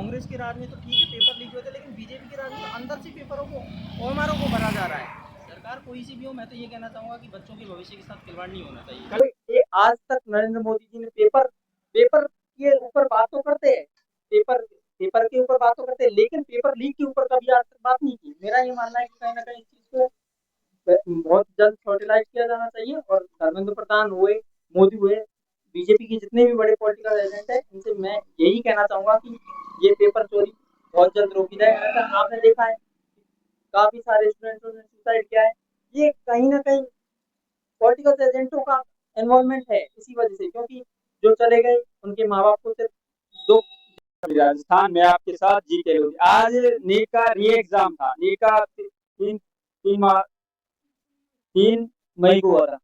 कांग्रेस के राज में तो ठीक है पेपर लीक हुए थे, लेकिन बीजेपी के राज में तो अंदर से पेपरों को ओएमआरओ को भरा जा रहा है। सरकार कोई सी भी हो, मैं तो ये कहना चाहूँगा कि बच्चों के भविष्य के साथ खिलवाड़ नहीं होना चाहिए। कल ये आज तक नरेंद्र मोदी जी ने पेपर पेपर के ऊपर बात तो करते हैं, पेपर पेपर के ऊपर बात तो करते हैं, लेकिन पेपर लीक के ऊपर कभी आज तक बात नहीं की। मेरा ये मानना है कि कहीं ना कहीं इस चीज को बहुत जल्द यूटिलाइज किया जाना चाहिए। और धर्मेंद्र प्रधान हुए, मोदी हुए, बीजेपी के जितने भी बड़े पॉलिटिकल एजेंट है, इनसे मैं यही कहना चाहूंगा कि ये पेपर चोरी बहुत जल्द रोकी जाए। ऐसा आपने देखा है काफी सारे स्टूडेंट्स ने सुसाइड किया है, ये कहीं ना कहीं पॉलिटिकल एजेंटों का इन्वॉल्वमेंट है इसी वजह से, क्योंकि जो चले गए उनके माँ बाप को सिर्फ दो। राजस्थान में आपके साथ जीके लोग आज नीट का री एग्जाम था। नीट का 3 मई को हुआ था।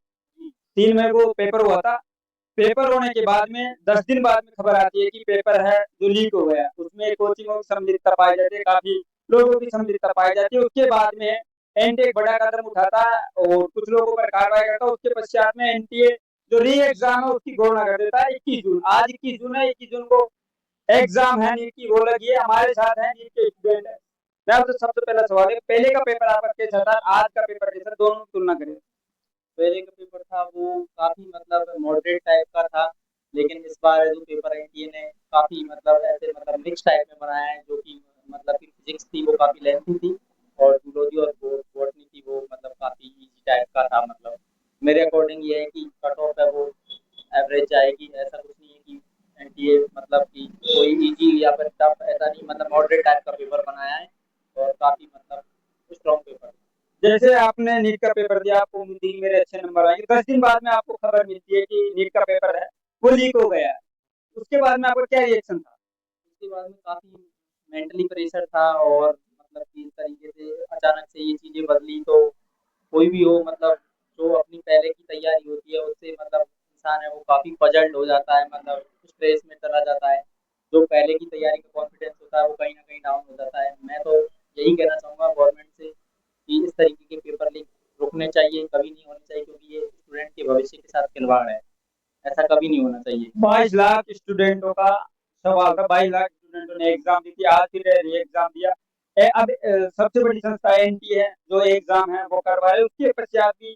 3 मई को पेपर हुआ था। पेपर होने के बाद में 10 दिन बाद में खबर आती है कि पेपर है जो लीक हो गया। उसमें कोचिंगों की संमिलितता पाई जाती है, काफी लोगों की संमिलितता पाई जाती है। उसके बाद में एनटीए एक बड़ा कदम उठाता है और कुछ लोगों पर कार्रवाई करता है। उसके पश्चात में एनटीए जो री एग्जाम है उसकी घोषणा कर देता है 21 जून। आज 21 जून है, 21 जून को एग्जाम है नीट की, वो लगी है। हमारे साथ है नीट के स्टूडेंट है। मैं आपसे सबसे पहला सवाल है, पहले का पेपर आपका कैसा था, आज का पेपर कैसा, दोनों की तुलना करें। पहले का पेपर था वो काफी मतलब मॉडरेट टाइप का था, लेकिन इस बार जो पेपर एनटीए ने काफी मतलब ऐसे मतलब मिक्स टाइप में बनाया है, जो कि मतलब कि फिजिक्स थी वो काफी लेंथी थी, और जूलॉजी और बॉटनी थी वो मतलब काफी इजी टाइप का था। मतलब मेरे अकॉर्डिंग ये है कि कट ऑफ है वो एवरेज जाएगी, ऐसा कुछ नहीं है कि एनटीए मतलब कि कोई इजी या फिर टफ, ऐसा नहीं, मतलब मॉडरेट टाइप का पेपर बनाया है और काफी मतलब स्ट्रॉन्ग पेपर। जैसे आपने नीट का पेपर दिया, आपको उम्मीद थी मेरे अच्छे नंबर आएंगे। 10 दिन बाद में आपको खबर मिलती है कि नीट का पेपर है वो लीक हो गया है। उसके बाद में आपका क्या रिएक्शन था। उसके बाद में काफी मेंटली प्रेशर था, और मतलब कि इस तरीके से अचानक से ये चीजें बदली तो कोई भी हो मतलब जो अपनी पहले की तैयारी होती है उससे मतलब इंसान है वो काफी पजल्ड हो जाता है, मतलब स्ट्रेस में चला जाता है। जो पहले की तैयारी का कॉन्फिडेंस होता है वो कहीं ना कहीं डाउन हो जाता है। मैं तो यही कहना चाहूंगा गवर्नमेंट से कि इस तरीके के पेपर लीक रुकने चाहिए, कभी नहीं होने चाहिए, क्योंकि ये स्टूडेंट के भविष्य के साथ खिलवाड़ है। ऐसा कभी नहीं होना चाहिए। 22 लाख स्टूडेंटों का सवाल था। 22 लाख स्टूडेंटों ने एग्जाम दी थी, आज फिर री एग्जाम दिया। अब सबसे बड़ी संस्था एनटीए है जो एग्जाम है वो करवा रही है। उसके पश्चात भी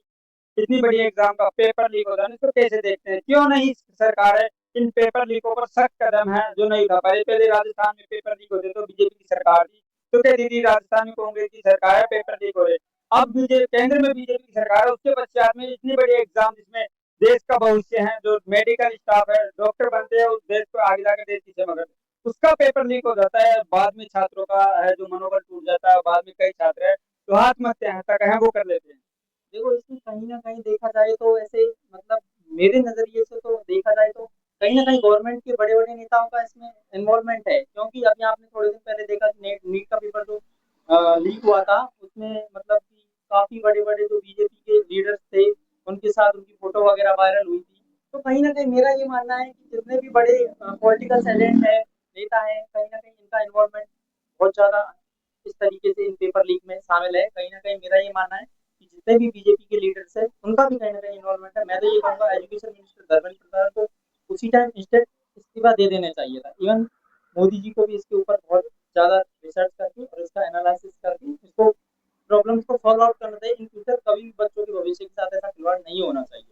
इतनी बड़ी एग्जाम का पेपर लीक हो जाने इसको कैसे देखते हैं, क्यों नहीं सरकार है इन पेपर लीकों पर सख्त कदम है जो नहीं उठा पा रही। पहले राजस्थान में पेपर लीक होते तो बीजेपी की सरकार थी तो कहती थी राजस्थान में कांग्रेस की सरकार है पेपर लीक हो रहे। अब बीजेपी केंद्र में बीजेपी की सरकार है, उसके पश्चात में इतनी बड़ी एग्जाम जिसमें देश का भविष्य है, जो मेडिकल स्टाफ है, डॉक्टर बनते हैं, उस देश को आगे जाकर देश की सेवा करते हैं, उसका पेपर लीक हो जाता है। बाद में छात्रों का है जो मनोबल टूट जाता है। बाद में कई छात्र है जो आत्महत्या तक है वो कर लेते हैं। देखो इसमें कहीं ना कहीं देखा जाए तो ऐसे मतलब मेरे नजरिए से तो देखा जाए तो कहीं ना कहीं गवर्नमेंट के बड़े बड़े नेताओं का इसमें इन्वॉल्वमेंट है, क्योंकि अभी आपने थोड़े दिन पहले देखा नीट नीट का पेपर जो लीक हुआ था उसमें मतलब कि काफी बड़े बड़े जो बीजेपी के लीडर्स थे उनके साथ उनकी फोटो वगैरह वायरल हुई थी। तो कहीं ना कहीं मेरा ये मानना है कि जितने भी बड़े पॉलिटिकल एजेंट है, नेता है, कहीं ना कहीं इनका इन्वॉल्वमेंट बहुत ज्यादा इस तरीके से इन पेपर लीक में शामिल है। कहीं ना कहीं मेरा ये मानना है कि जितने भी बीजेपी के लीडर्स हैं उनका भी कहीं ना कहीं इन्वॉल्वमेंट है। मैं तो ये कहूंगा एजुकेशन मिनिस्टर धर्मेंद्र प्रधान को उसी टाइम इंस्टेंट इस्तीफा दे देना चाहिए था। इवन मोदी जी को भी इसके ऊपर बहुत ज्यादा रिसर्च करके और इसका एनालिसिस करके इसको प्रॉब्लम्स को सॉल्व आउट करना चाहिए। इन फ्यूचर कभी भी बच्चों के भविष्य के साथ ऐसा खिलवाड़ नहीं होना चाहिए,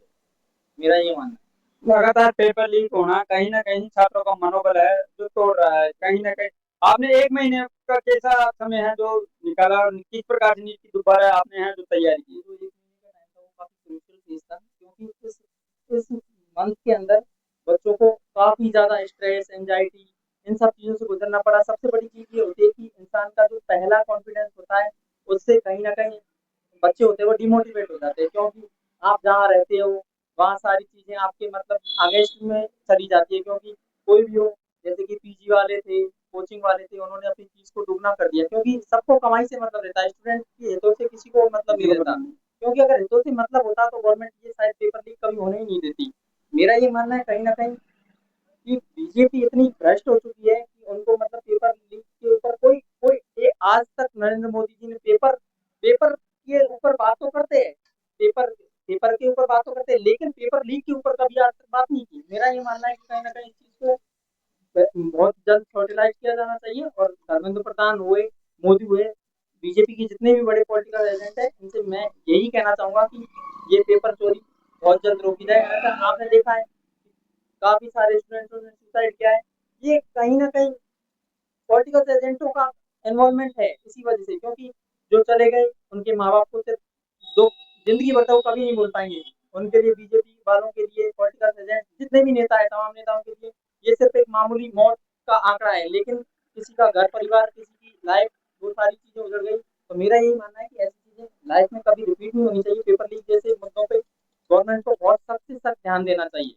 मेरा ये मानना है। लगातार पेपर लीक होना कहीं ना कहीं छात्रों का मनोबल है जो तोड़ रहा है। कहीं ना कहीं आपने 1 महीने का कैसा समय है जो निकाला और किस प्रकार से नीट की दोबारा आपने है जो तैयारी की। जो 1 महीने का टाइम था वो काफी क्रूशियल फेज था, क्योंकि इस मंथ के अंदर बच्चों को काफी ज्यादा स्ट्रेस, एंजाइटी, इन सब चीजों से गुजरना पड़ा। सबसे बड़ी चीज ये होती है कि इंसान का जो पहला कॉन्फिडेंस होता है उससे कहीं ना कहीं बच्चे होते हैं वो डिमोटिवेट हो जाते हैं, क्योंकि आप जहाँ रहते हो वहाँ सारी चीजें आपके मतलब अगेंस्ट में चली जाती है। क्योंकि कोई भी हो, जैसे कि पीजी वाले थे, कोचिंग वाले थे, उन्होंने अपनी चीज को दुगना कर दिया, क्योंकि सबको कमाई से मतलब रहता है, स्टूडेंट के हितों से किसी को मतलब नहीं रहता। क्योंकि अगर हितों से मतलब होता तो गवर्नमेंट ये शायद पेपर लीक कभी होने ही नहीं देती। मेरा ये मानना है कहीं ना कहीं कि बीजेपी इतनी भ्रष्ट हो चुकी है कि उनको मतलब पेपर लीक के ऊपर कोई कोई आज तक नरेंद्र मोदी जी ने पेपर पेपर के ऊपर बात तो करते हैं, पेपर पेपर के ऊपर बात तो करते हैं, लेकिन पेपर लीक के ऊपर कभी आज तक बात नहीं की। मेरा ये मानना है कि कहीं ना कहीं इस चीज को बहुत जल्द यूटिलाइज किया जाना चाहिए। और धर्मेंद्र प्रधान हुए, मोदी हुए, बीजेपी के जितने भी बड़े पॉलिटिकल एजेंट है, इनसे मैं यही कहना चाहूंगा कि ये पेपर चोरी बहुत जल्द रोकी जाए। अगर आपने देखा है काफी सारे स्टूडेंट्स ने सुसाइड किया है, ये कहीं ना कहीं पॉलिटिकल एजेंटों का इन्वॉल्वमेंट है इसी वजह से, क्योंकि जो चले गए उनके माँ बाप को सिर्फ दो जिंदगी भर तो वो कभी नहीं भूल पाएंगे। उनके लिए, बीजेपी वालों के लिए, पॉलिटिकल एजेंट जितने भी नेता है, तमाम नेताओं के लिए ये सिर्फ एक मामूली मौत का आंकड़ा है। लेकिन किसी का घर परिवार, किसी की लाइफ, वो सारी चीजें उजड़ गई। तो मेरा यही मानना है कि ऐसी चीजें लाइफ में कभी रिपीट नहीं होनी चाहिए। पेपर लीक जैसे मुद्दों पे गवर्नमेंट को बहुत सख्त से सख्त ध्यान देना चाहिए।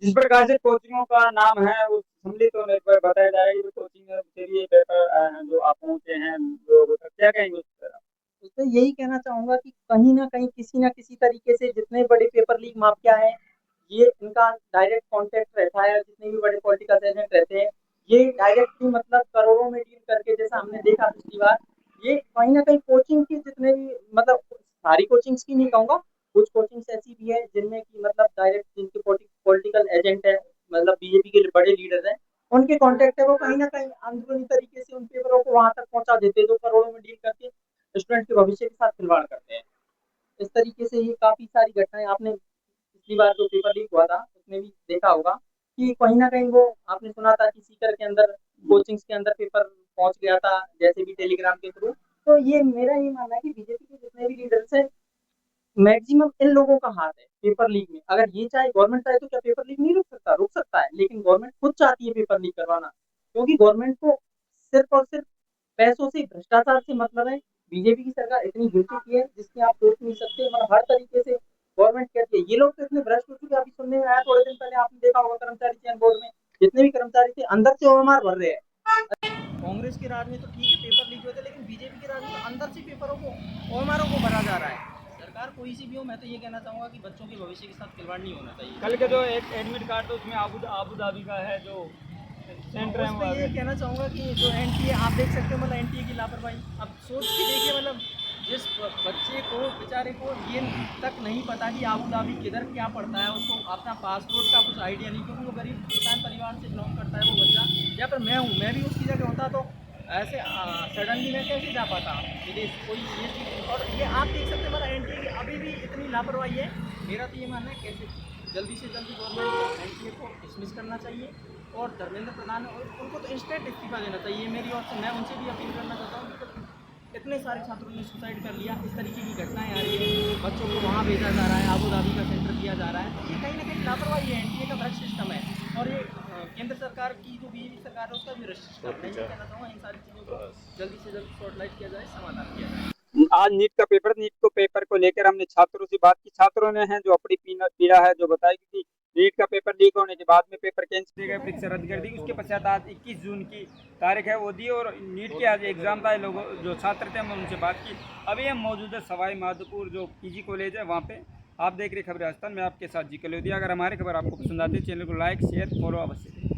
जिस प्रकार से कोचिंगों का नाम है वो सम्मिलित होने पर बताया जाएगा कि कोचिंग के लिए पेपर जो आप पहुंचे हैं लोगों तक, क्या कहेंगे उस पर? तो यही कहना चाहूंगा कि कहीं ना किसी तरीके से जितने बड़े पेपर लीक माफिया हैं, ये इनका डायरेक्ट कांटेक्ट रहता है। जितने भी बड़े पॉलिटिकल एजेंट रहते हैं, ये डायरेक्टली मतलब करोड़ों में डील करके, जैसा हमने देखा पिछली बार, ये कहीं ना कहीं कोचिंग की जितने भी मतलब सारी कोचिंग्स की नहीं कहूंगा, कुछ कोचिंग्स ऐसी भी है जिनमें की मतलब डायरेक्ट जिनके पॉलिटिकल एजेंट है, मतलब बीजेपी के बड़े लीडर हैं, उनके कॉन्टेक्ट है, वो कहीं ना कहीं अंदरूनी तरीके से उन पेपरों को वहां तक पहुंचा देते हैं, जो करोड़ों में डील करके स्टूडेंट के भविष्य के साथ खिलवाड़ करते हैं। इस तरीके से ये काफी सारी घटनाएं आपने पिछली बार जो पेपर लीक हुआ था उसमें भी देखा होगा कि कहीं ना कहीं वो आपने सुना था कि सीकर के अंदर, कोचिंग्स के अंदर पेपर पहुंच गया था, जैसे भी टेलीग्राम के थ्रू। तो ये मेरा ये मानना है कि बीजेपी के जितने भी लीडर्स हैं, मैक्सिमम इन लोगों का हाथ है पेपर लीक में। अगर ये चाहे, गवर्नमेंट चाहे तो क्या पेपर लीक नहीं रुक सकता? रुक सकता है, लेकिन गवर्नमेंट खुद चाहती है पेपर लीक करवाना, क्योंकि गवर्नमेंट को सिर्फ और सिर्फ पैसों से, भ्रष्टाचार से मतलब है। बीजेपी की सरकार इतनी गिर चुकी है जिसकी आप सोच नहीं सकते। मतलब हर तरीके से गवर्नमेंट कहती है, ये लोग तो इतने भ्रष्ट हो चुके हैं। अभी सुनने में आया थोड़े दिन पहले, आपने देखा होगा, कर्मचारी चयन बोर्ड में जितने भी कर्मचारी थे अंदर से ओएमआर भर रहे हैं। कांग्रेस के राज में तो ठीक है पेपर लीक हुए थे, लेकिन बीजेपी के राज में तो अंदर से पेपरों को, ओएमआरओ को भरा जा रहा है। सरकार कोई सी भी हो, मैं तो ये कहना चाहूँगा कि बच्चों के भविष्य के साथ खिलवाड़ नहीं होना चाहिए। कल के जो एक एडमिट कार्ड था उसमें आबू धाबी का है जो सेंटर है उस पर ये कहना चाहूँगा कि जो एनटीए आप देख सकते हो, मतलब एनटीए की लापरवाही अब सोच के देखिए। मतलब जिस बच्चे को, बेचारे को ये तक नहीं पता कि आबू धाबी किधर क्या पड़ता है, उसको अपना पासपोर्ट का कुछ आइडिया नहीं, क्योंकि वो गरीब किसान परिवार से बिलोंग करता है वो बच्चा। या फिर मैं हूँ, मैं भी उसकी जगह होता तो ऐसे सडनली मैं कैसे जा पाता विदेश? कोई ये चीज़, और ये आप देख सकते हैं मतलब एनटीए की अभी भी इतनी लापरवाही है। मेरा तो ये मानना है कैसे जल्दी से जल्दी गवर्नमेंट को एनटीए को डिसमिस करना चाहिए, और धर्मेंद्र प्रधान उनको तो इंस्टेंट इस्तीफा देना चाहिए। मेरी ओर से मैं उनसे भी अपील करना चाहता हूँ कि इतने सारे छात्रों ने सुसाइड कर लिया, इस तरीके की घटनाएं आ रही है, बच्चों को वहाँ भेजा जा रहा है, आबू धाबी का सेंटर दिया जा रहा है। तो ये कहीं ना कहीं लापरवाही है, एनटीए का भ्रष्ट सिस्टम है, और ये केंद्र सरकार की जो बीजेपी सरकार है उसका भी भ्रष्ट सिस्टम है। मैं ये कहना चाहूँगा इन सारी चीज़ों को जल्दी से जल्दी स्पॉटलाइट किया जाए, समाधान किया जाए। आज नीट पेपर को लेकर हमने छात्रों से बात की। छात्रों ने है जो अपनी पीड़ा है जो बताई कि नीट का पेपर लीक होने के बाद में पेपर कैंसिल गए, परीक्षा रद्द कर दी। उसके पश्चात आज 21 जून की तारीख है वो दी, और नीट के आज एग्जाम था। लोगों जो छात्र थे हमने उनसे बात की। अभी हम मौजूद है सवाई माधोपुर जो पीजी कॉलेज है वहाँ पे। आप देख रहे खबर राजस्थान में, आपके साथ जी कलोदिया। अगर हमारी खबर आपको पसंद आती है चैनल को लाइक शेयर फॉलो अवश्य करें।